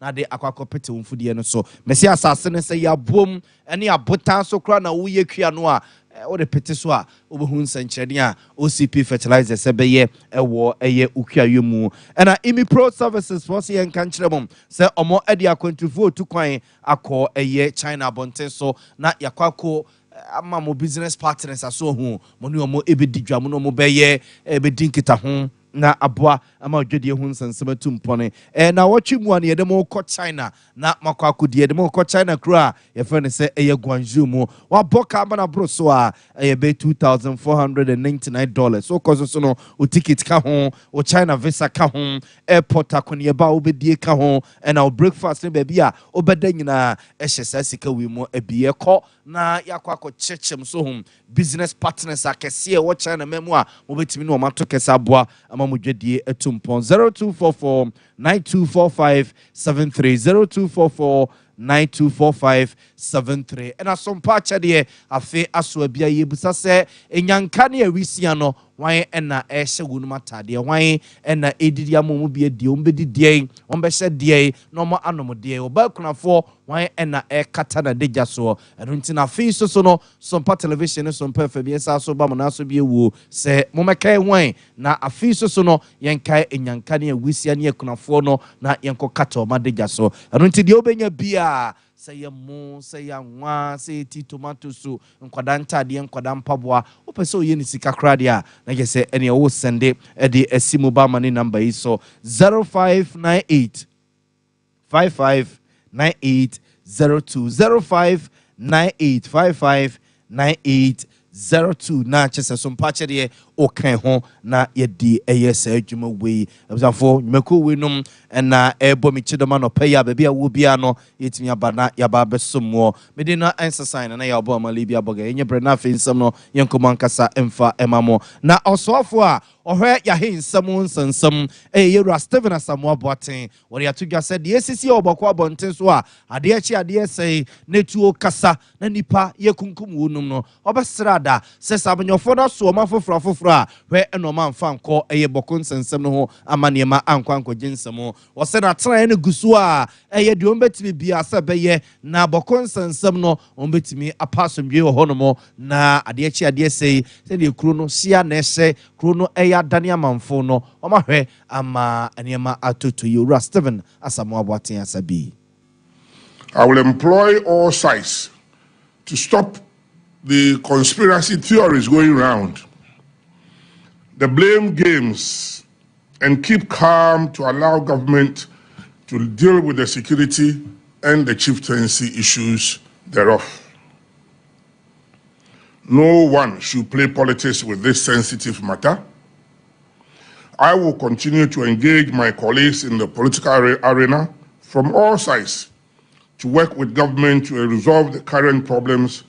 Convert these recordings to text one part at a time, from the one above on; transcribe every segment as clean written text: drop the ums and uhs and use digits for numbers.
na de akwakọ pete wonfudie no so mesi asase ne se ya bom ene abotan so kra na wo ye kua no a wo de pete so a obehu nsankyerede a OCP fertilizer se beye ewo eye ukua mu ena imi pro services for se yenka nkyeremom se omo ade akwantufu otu kwan akọ eye China bonten so na yakwako ama mo business partners aso hu mo ne omo ebedidwa mo no mo beye ebedinkita ho na aboa ama odwede hu nsansema tumpone na watchi mu an yede mo ko China na makwako de yede mo ko China kra ye fe ne se eye Guangzhou mu wa boka ama na bro so a eye be $2,499 so kozo so no o ticket ka ho o China visa ka ho airport akone ba obedie ka ho na o breakfast ne ba bia obeda nyina ehye sa sika wi mu abie ko na yakwako chechem so hum business partners akese e wo China memu a mo betimi no mato kesa aboa Mamujedi etumpon 0244 9245 73 0244 924573 ena Sompa chade afe aso bia yebusa se enyanka ne awisia no wan ena ehye wonu matade wan ena edidi amomu bia die ombedi die ombehye die no mo anomde obakunafo wan ena ekata na deja so eno ntina afe so no Sompa television no Sompa fa bia sa so ba mo na so bia wu se momeka wan na afe so no yenka enyanka ne awisia ne akunafo no na yenko kata o madeja so eno ntidi obenya bia say mo say nwa say ti tomato so nkwada ntade nkwada mpaboa opeso ye ni sika krade a na je say ene wo sende e de asimu ba mani number yi so 0598 559802 0598559802 na chese Sompa chede o kan ho na ye di esa adwuma we abzafo nwemako we num na ebo mi chidoma no paya ba bia wo bia no yetimi abana yaba besomo me de na answer sign na ya obo amali bia boga enye bre na fe nsam no yenkoman kasa emfa emamo na osofo a ohwe ya he nsam nsansam yewura Steven Asamoah Boateng wori atugwa said yesisi oboko abonten so a ade achi ade sei netuo kasa na nipa yekunkum wonum no obesrada se sabanyofo na so mafoforo a we enoma mfa nko boko nsansam no ho amanema ankwanko ginsam wose na tran ne gusu a de ombetimi bia se beye na boko nsansam no ombetimi apasomdwe ho hono na ade achi ade sei se de kru no sia na ehye kru no ya dania manfo no omahwe ama anema atoto yewura Steven Asamoah Boateng asabi. I will employ all sides to stop the conspiracy theories going round, the blame games, and keep calm to allow government to deal with the security and the chieftaincy issues thereof. No one should play politics with this sensitive matter. I will continue to engage my colleagues in the political arena from all sides to work with government to resolve the current problems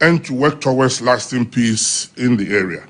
and to work towards lasting peace in the area.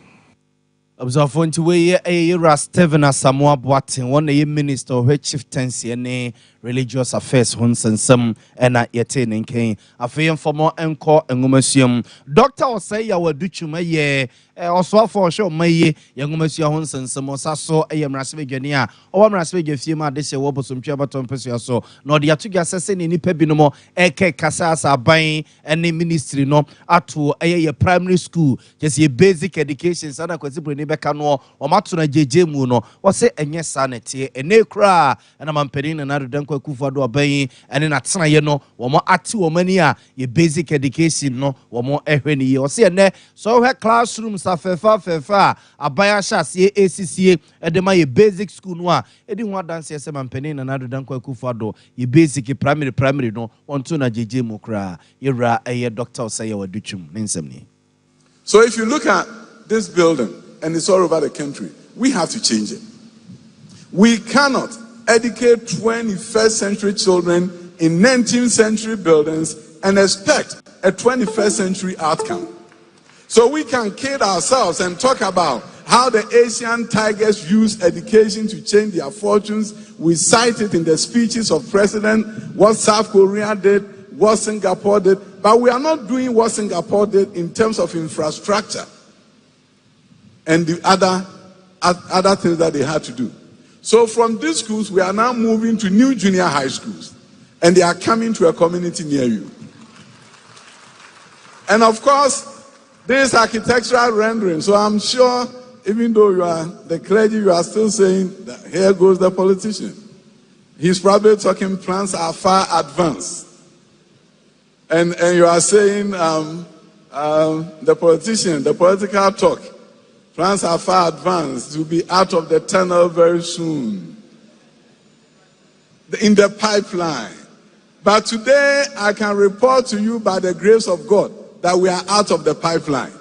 Observe to we Steven Asamoah Boateng one a minister of chieftaincy and religious affairs Hunsensum and at Yetin King. A fee for more encore and Gomesium. Doctor or say ya were duchu may also for show may young Monsieur Hunsensum or Sasso a Rasvigania or Rasvig Fima this year was some Chabaton Pessia so nor the Atuga assassin in Pebinomo Eke Casasa buying any ministry no at a primary school just a basic education sana Bekano or Matuna JJ Muno or say and yes sanity and ne cra and I'm penning another Danko Kufado obeying and in a Tsayeno or more at 2 or mania ye basic education no or more ehweni or say ne so her classrooms are fefa a biashas ye ACCA and my basic school no e didn't want dance yes I'm penning another Danko Kufado ye basic primary no on tuna JJ Mukra yera a doctor say your duchum ninsemni. So if you look at this building and it's all over the country, we have to change it. We cannot educate 21st century children in 19th century buildings and expect a 21st century outcome. So we can kid ourselves and talk about how the Asian tigers use education to change their fortunes. We cite it in the speeches of President, what South Korea did, what Singapore did, but we are not doing what Singapore did in terms of infrastructure and the other things that they had to do. So from these schools, we are now moving to new junior high schools, and they are coming to a community near you. And of course, this architectural rendering. So I'm sure, even though you are the clergy, you are still saying that here goes the politician. He's probably talking plans are far advanced. And you are saying the politician, the political talk, plans are far advanced to be out of the tunnel very soon, in the pipeline. But today I can report to you by the grace of God that we are out of the pipeline.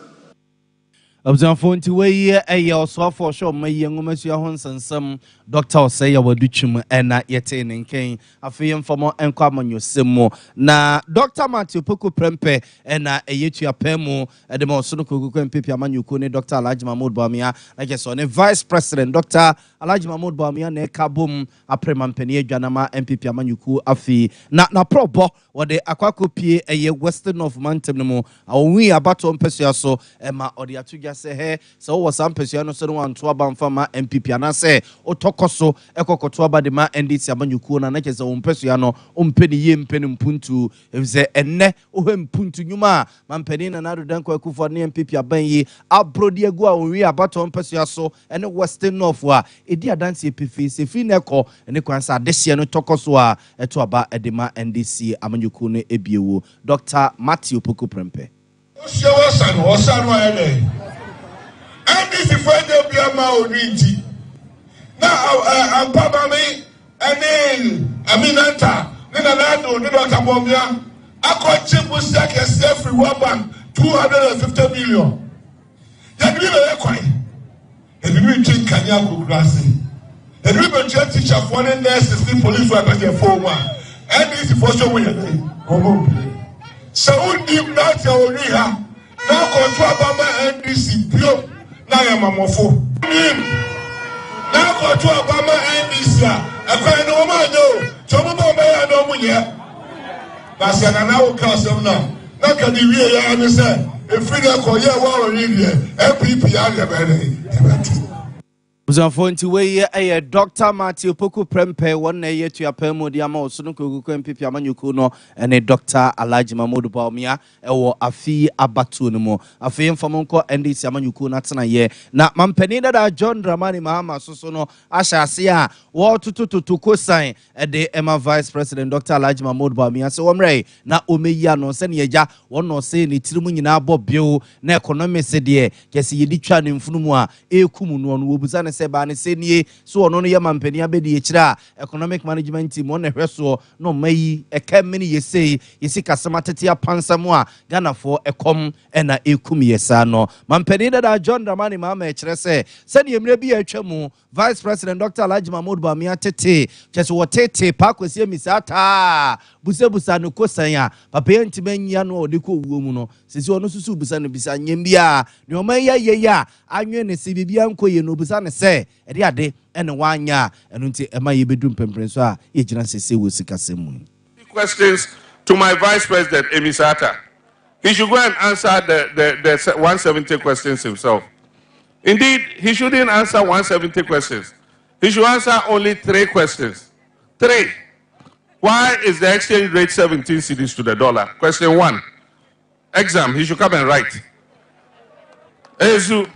Observe to way a year so for sure, my young woman, some doctor say you were duchum and not yet in Kane. I feel for more and come on your simo. Na Dr. Matthew Poku Prempe and a year to your pemo at the most Sunuku and Pipia Manukune, Dr. Alhaji Mahmoud Bawumia, I guess on a vice president, Dr. Alhaji Mahmoud Bawumia, ne kabum, a preman penny, Janama, and Pipia Manuku, afi, na probo, or the aquacopi a year western of Mantenemo, or we are baton Pesiaso, Emma or the Atuga. Say hey, so was some person so one to about farmer MPP and I say Otokoso Eko to about the man and this Yamanyuku and Nakes on Pesiano penny yim penum puntu if they ene puntu numa man penin and other than Kwaku for MPP abenyi abro diagua we are baton Pesiaso and western north wa a dear dance epifi se fineko and the quansa desiano Tokosoa to about edema and this Amanyuku ebiu Dr. Matthew Poku Prempe. And this is where they'll be a Mauriti. Now, I'm probably Aminata, Ninanado, Ninakabomia. I got cheap with seconds every 1 bank, 250 million. Then we were quite. And we will drink Kanyaku Grassy. And we will just teach a foreign nurses, the police were better for one. And this is for sure we are. So, we need not your reha. Now, control Baba NDC, pure. Now I'm a mofo. Now go to Obama and this I can't know my no. So I know me yet. That's an hour custom now. Now can you really understand? If we don't call you war in India, MPP are very. Uzafo to way a Dr. Matthew Poku Prempe 1 year to your permo diamo Sunuku and Pipia Manukuno and a Dr. Alhaji Mahmoud Bawumia or Afi Abatunumo. A fame for Monko and this Yamanuku Natana ye. Na Mampenida da John Dramani Mahama Sosono Asha Sia war to co-sign at the Emma Vice President Dr. Alhaji Mahmoud Bawumia. So Omre na Omeya no send ya one no say ni Trimunina Bob Bill na economic sedie Kesi Yidichan in Funumua e Kumuno Wubuzana Sebani Senie so no Yamampeni Abedi Chira economic management team on a reso no may a many ye say Yesika Samatatia Pansamua Ghana for a com and a Ekumi Yesano Mampenida da John Dramani Mama Chrese send you maybe a chemu Vice President Dr. Alhaji Mahmoud Bawumia Tete just what Tete Parkwes Misata Busebusa no Kosaya Papa Antimania no Diko Wumuno since you no Susu Busana Bisa Nyembia no Maya ya Anyen Sibianko no Busana say Ediade and 1 year and until Emma Bedum Pemprensoa Ejina se Wusika Semu. Questions to my Vice President Emisata. He should go and answer the 170 questions himself. Indeed, he shouldn't answer 170 questions. He should answer only 3 questions. 3. Why is the exchange rate 17 cedis to the dollar? Question 1. Exam, he should come and write. Ezu,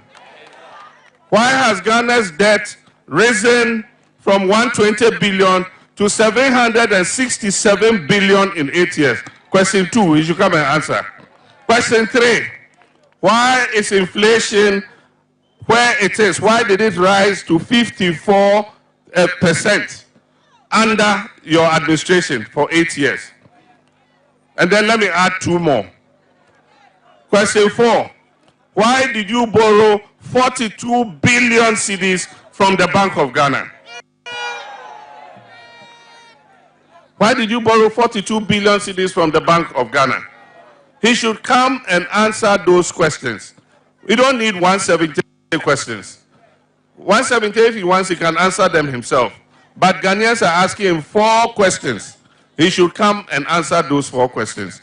why has Ghana's debt risen from 120 billion to 767 billion in 8 years? Question 2, he should come and answer. Question 3, why is inflation where it is? Why did it rise to 54% under your administration for 8 years? And then let me add 2 more. Question 4, why did you borrow 42 billion cedis from the Bank of Ghana? Why did you borrow 42 billion cedis from the Bank of Ghana? He should come and answer those questions. We don't need 170 questions. 170, if he wants, he can answer them himself. But Ghanaians are asking him 4 questions. He should come and answer those 4 questions.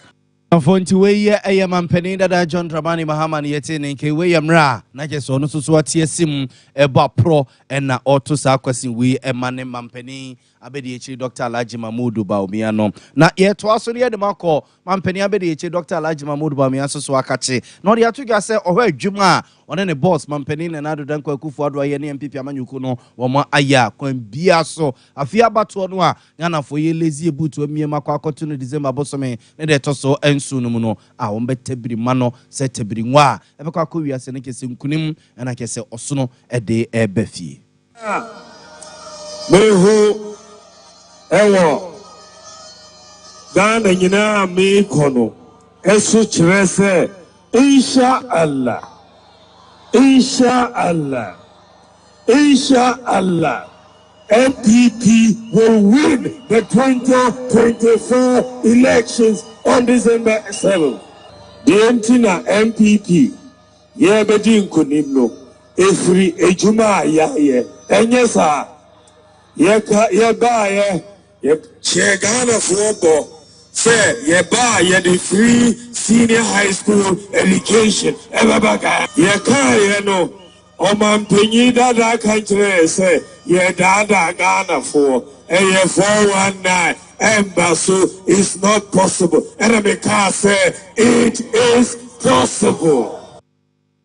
Fonti we a man penny that John Dramani Mahaman yetin and K. William Ra, Najas on Suswati sim, a bop pro, and na auto sarquasin we a man named Mampeni, Abedi Dr. Alaji Mamudu Baumiano. Not yet was on the Marco, Mampeni Abedi Dr. Alaji Mamudu Baumiaso Swakachi, not the Atuga say, or Juma. On any boss, Mampenin and other than Kufuadwa, any MP Amanukuno, or Ma Aya, Quen Biaso, a Fiabatua, Yana for ye lazy boot to me, Macquaco to December Bossome, and that also and Sununo, I won't bet Tebri Mano, set Tebri Wa, Evacuia Seneca Kunim, and I can say Osono a day a befi. Meho Ewa Dana Yina me kono, Esu Chrese, Insha Allah. Inshallah, Inshallah, MPP will win the 2024 elections on December 7th. The Entina MPP, Yebedin Kunimno, Efri Ejuma Yaye, Enyesa, Yebaye, Chegana Fobo, say Yebaye the free senior high school education, Ebabaga, Yeka, no, Oman Penida da country, say, Yedada Ghana for a 419, Embassy is not possible. And I can say it is possible.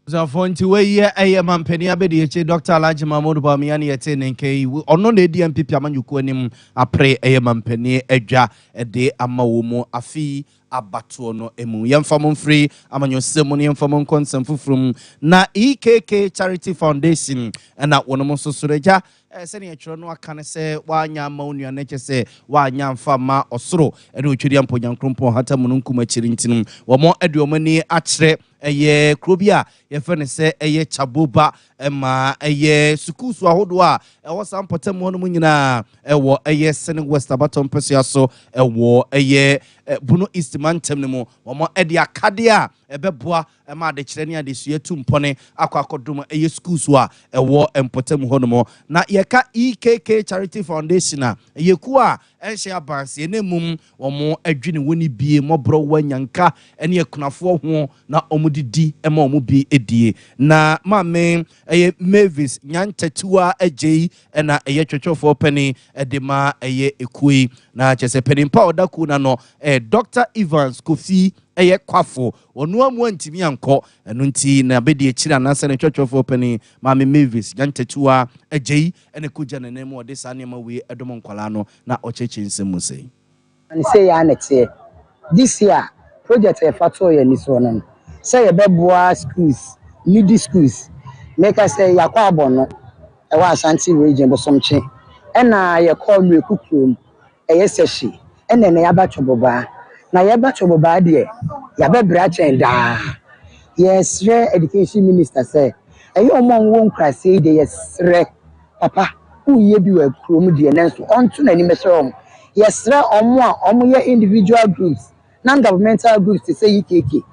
Fonti we a man penny abedi Dr. Alaji Mamudu Bamiani attending K or no lady and Pipia Manukuanim a pray a man penny edja a day amawumo a fee abatuono emu yemfamon free amanyo ceremony yemfamon consent from na EKK Charity Foundation and that one so sureja senior chrono can say wanya maunu nature say wanya fama osro and uchidi ampo yankrumpo hata mununkuma chirintinum wamo eduomani atre eye krobia ye fene se eye chaboba ema eye sukusu ahodo a ewo sampotem hono nyina ewo eye sene west abaton pesia so ewo eye buno east mantem nemo wamo edi akade a ebeboa ema de kire ne ade sue tumpone akwakodom eye sukusu a ewo empotem hono mo na yeka EKK Charity Foundation a yeku a enhye abanse enemum wamo adwene woni bie mobro wanyanka ene ekunafo ho na omudidi ema omubi edie na mame eye Mavis nyantatua agei na eye twetwofo pani edema eye ekui na chese penimpa odaku na no Dr. Evans Kofi eye kwafo onu amu antimi anko enu nti na bedi ekira na se ne twetwofo pani mame Mavis nyantatua agei ene kuja na nemu ode sa nema we edom nkwala no na ocheche nsemu sei and say ya next year this year project e fato ye ni so no say ye beboa schools needy schools make us say yakwa abono e wa Ashanti region bosomche e na ye call me kukrum e yeseshi e na na yabatwoboba na yabatwoboba de ya bebra chen da yes education minister say e yo mo won kra say de yes papa uye bi wa krom de nanso onto na ni mesero yes omo a omo ye individual groups non-governmental groups to say EKK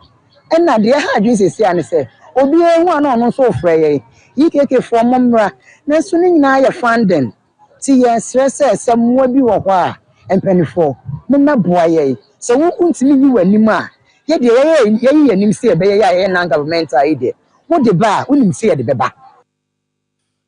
and na de ha adwin say an say obi ehu ana no so frɛ ye EKK from momra na so ni nyina ye funding ti yes semmoa bi wɔ hɔ a empanifo momma boa ye so wo kuntimi yi wanim a ye de ye yanim say be ye non-governmental ide wo de ba wonim say ye de beba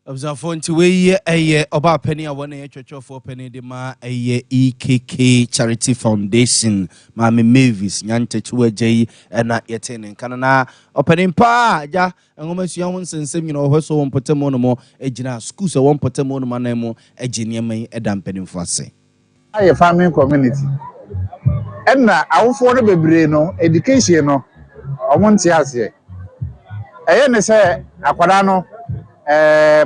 Fonti we a oba penny a one a twetwofo penny de ma a EKK Charity Foundation mame Mavis nyantatua agei na yetene kanana opening pa ja enwomasua ho nsensem nyina ohwe so won potemo no mo agina school so won potemo no manamo agine mai edam penimfo ase aye farming community enna awofo no bebre no education no omonte ase eye ne se akwada no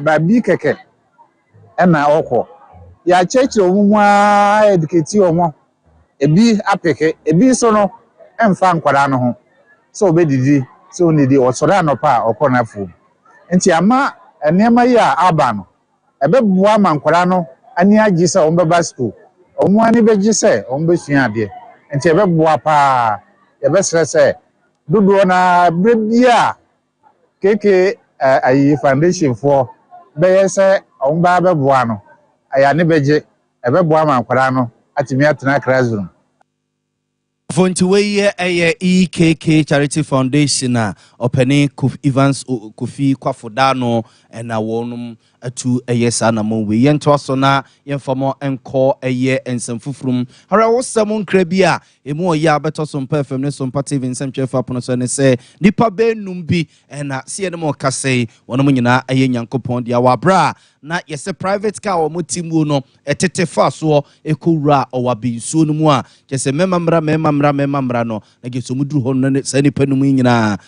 babi keke ena okwo ya cheche omwa educate omo ebi apeke ebi so no emfa nkwara no ho so obedidi so onidi osora no pa okona fu enti ama enema ya aba no ebeboa ma nkwara no ani agi se ombeba school omo ani beji se ombesua ade enti ebeboa pa ebesere se dodo na brebia keke ayi foundation for be say omba beboa no aya ne beje ebeboa ma nkwara no atimi atena classroom Fontiwe EKK Charity Foundation opene Evans Kofi Kwafodano and a wonum atu na mo we yento so na yemfamo enko ensem fufrum hara wo samon krabia emu oya beto Sompa FM ne Sompa TV nsem chefa pono so ne se nipa benum bi na se ne mo kase wono nyina nyankopon dia wabra na yese private car o motimu no etete fa so ekowura owabensuo no mu a kese memamra no na geso muduru ho no se nipa num nyina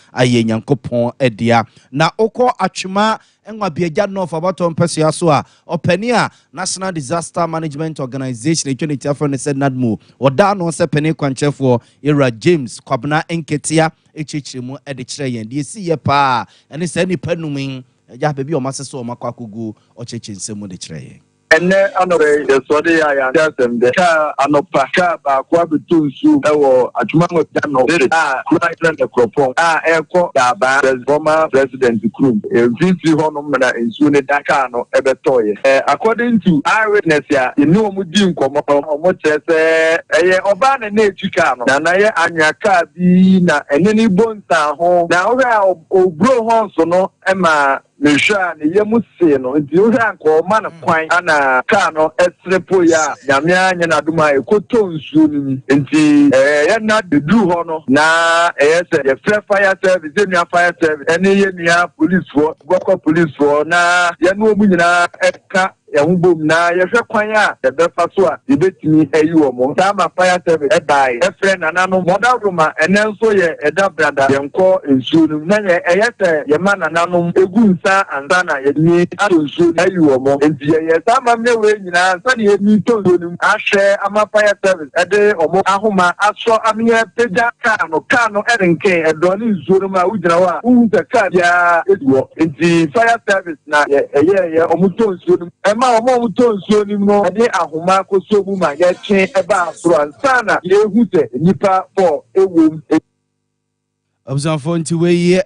nyankopon edia na okọ atwema enwa biaja no for baton pesia so a openia National Disaster Management Organization etwenity afro ne said nadmo oda no se pene kwanchefo era James Kwabna Enketia echichiremu ede kire yen de si ye pa ene se nipa num ja bebi o masese o makwakugu o chechinsemu de kire yen ene anore yesode ya yasem de ka anopa ka ba kwa betunsu ewo atuma no right the cropon eko da ba former president krum VP honom na ensu ne daka no ebetoye according to eyewitness ya inu omudi nkomo omo chese eye oba na etuka no na ye anyaka bi na eneni bonta ho na obro ho so no ema Misha ni yemusi no nti o hwa nko ma na kwan ana ka no esrepo ya nyamea nya na duma ekoto nsuo ni nti ye na dedu ho no na se ye fire service enu fire service ene ye nia police for Bawku police for na ye no omu nyina eka yahubom na yehwe kwan a befa so a yebetimi ayi wo mo sama fire service edai efre nanano modadoma enenso ye eda brada yenko ensuo nu na ye eyete ye ma nanano egu nsa anzana ye ni ato nsuo ayi wo mo enti ye sama mewe nyina ansa ne ye ni to nsuo nu ahwe ama fire service ede omo ahoma aso amye peja ka no erenke edo ni nsuo nu ma ujina wa unta ka bia eduo enti fire service na ye omo to nsuo nu omo tonso ni no ade ahoma kosobu ma ye twen eba afro ansana ye hute nipa for ewom Observe nti we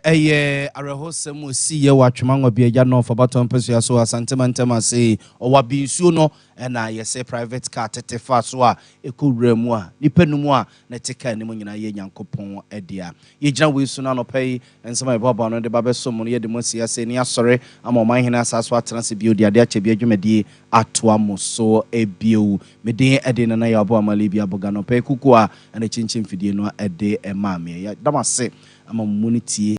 arehosem osi ye watwema nwa biaja no for baton peso so asantema say owabinsuo no na yese private car tetefa so a ekowura mu a nipa numu a na teka ne nyina ye nyankopon adia ye gina we su na no pay ensema e baba no de babeso mu ye de mo siase ni asore ama man hina asaso atena se bio de ade ache bia dwumadi atoa mo so ebio meden ede na ya abo amale bia boga no pay kuku a na chinchin fidie no ede ema me ya damase ama muniti